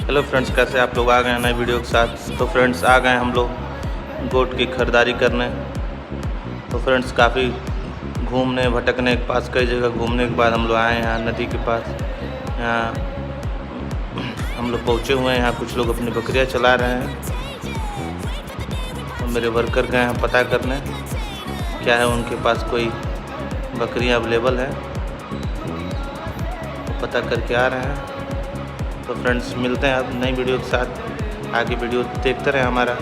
Hello friends, कैसे आप लोग आ गए हैं नए वीडियो के साथ। तो फ्रेंड्स आ गए हम लोग गोट की ख़रीदारी करने। तो फ्रेंड्स काफ़ी घूमने भटकने के पास कई जगह घूमने के बाद हम लोग आए हैं यहाँ नदी के पास। यहाँ हम लोग पहुँचे हुए हैं। यहाँ कुछ लोग अपनी बकरियाँ चला रहे हैं और मेरे वर्कर गए हैं पता करने क्या है उनके पास कोई बकरियाँ अवेलेबल है, तो पता करके आ रहे हैं। तो फ्रेंड्स मिलते हैं अब नई वीडियो के साथ, आगे वीडियो देखते रहें हमारा।